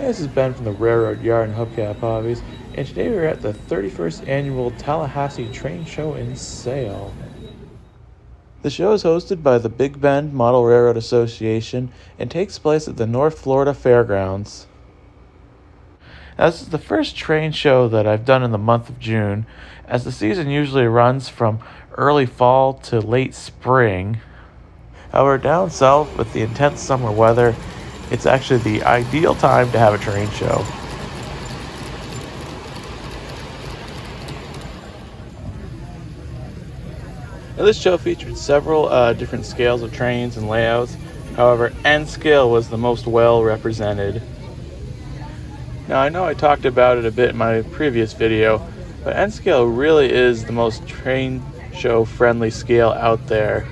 this is Ben from the Railroad Yard and Hubcap Hobbies, and today we're at the 31st Annual Tallahassee Train Show in Sale. The show is hosted by the Big Bend Model Railroad Association and takes place at the North Florida Fairgrounds. Now, this is the first train show that I've done in the month of June, as the season usually runs from early fall to late spring. However, down south with the intense summer weather, it's actually the ideal time to have a train show. Now, this show featured several different scales of trains and layouts. However, N scale was the most well represented. Now, I know I talked about it a bit in my previous video, but N scale really is the most train show friendly scale out there,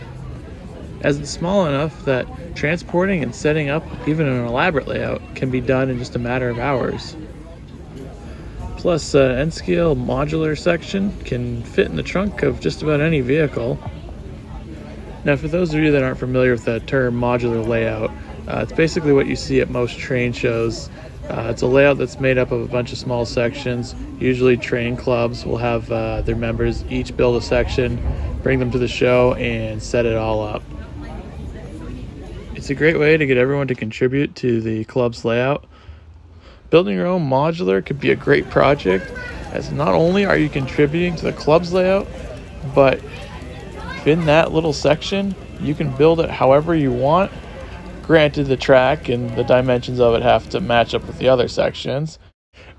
as it's small enough that transporting and setting up even an elaborate layout can be done in just a matter of hours. Plus, N-scale modular section can fit in the trunk of just about any vehicle. Now, for those of you that aren't familiar with that term modular layout, it's basically what you see at most train shows. It's a layout that's made up of a bunch of small sections. Usually train clubs will have their members each build a section, bring them to the show, and set it all up. It's a great way to get everyone to contribute to the club's layout. Building your own modular could be a great project, as not only are you contributing to the club's layout, but in that little section, you can build it however you want. Granted, the track and the dimensions of it have to match up with the other sections,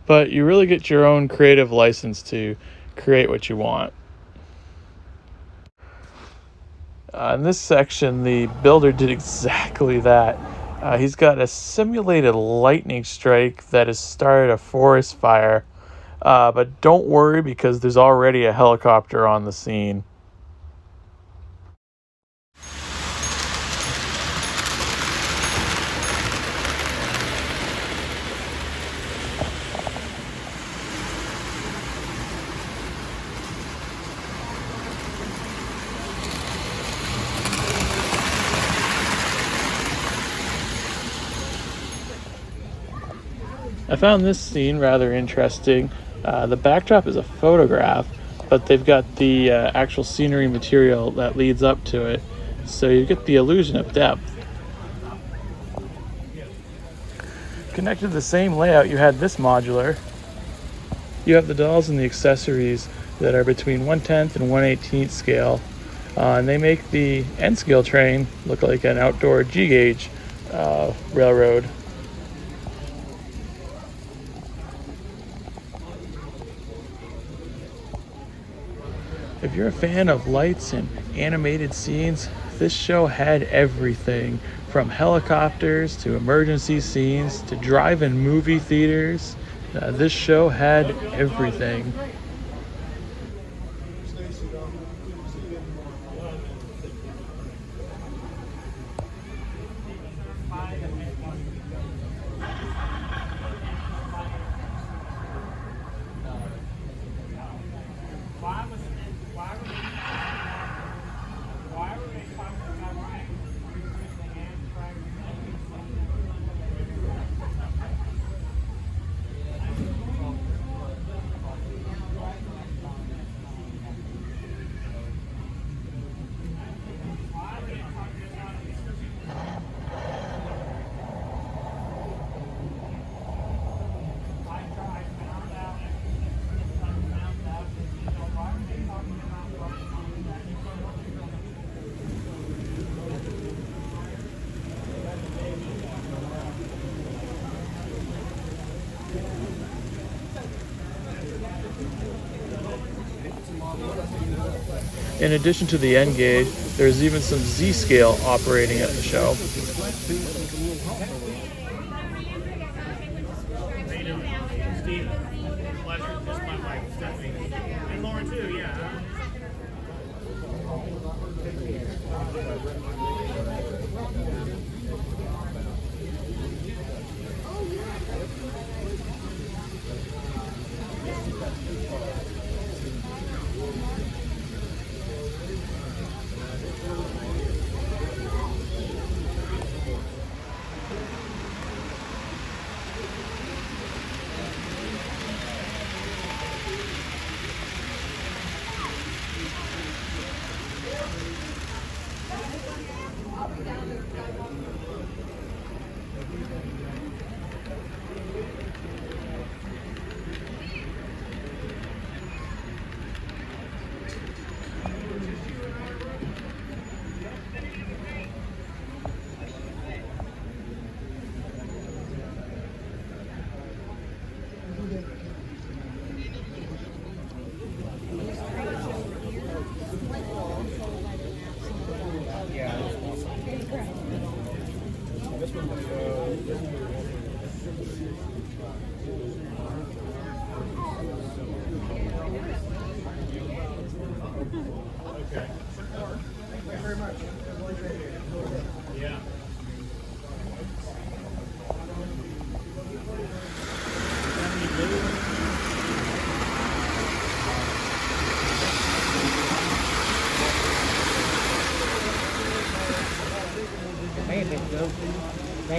but you really get your own creative license to create what you want. In this section, the builder did exactly that. He's got a simulated lightning strike that has started a forest fire, but don't worry because there's already a helicopter on the scene. I found this scene rather interesting. The backdrop is a photograph, but they've got the actual scenery material that leads up to it, so you get the illusion of depth. Connected to the same layout, you had this modular. You have the dolls and the accessories that are between 1/10 and 1/18 scale, and they make the N-scale train look like an outdoor G-gauge railroad. If you're a fan of lights and animated scenes, this show had everything from helicopters to emergency scenes to drive-in movie theaters. This show had everything. In addition to the N gauge, there's even some Z scale operating at the show.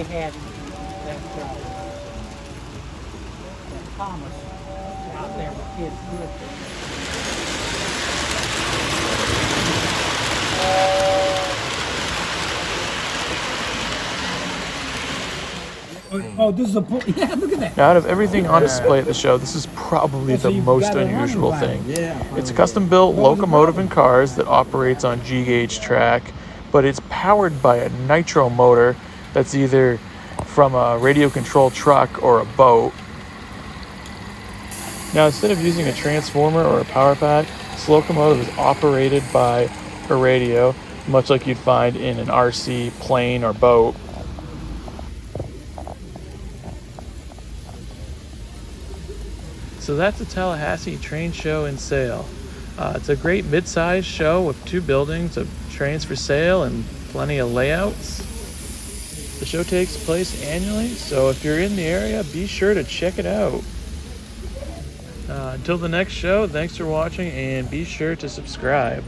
they had that Thomas out there with kids Oh, this is a pool. Yeah, look at that. Now, out of everything on display at the show, this is probably the most unusual thing. It's a custom-built locomotive and cars that operates on G-gauge track, but it's powered by a nitro motor that's either from a radio-controlled truck or a boat. Now, instead of using a transformer or a power pack, this locomotive is operated by a radio, much like you'd find in an RC, plane, or boat. So that's the Tallahassee Train Show and Sale. It's a great mid-sized show with 2 buildings of trains for sale and plenty of layouts. The show takes place annually, so if you're in the area, be sure to check it out. Until the next show, thanks for watching and be sure to subscribe.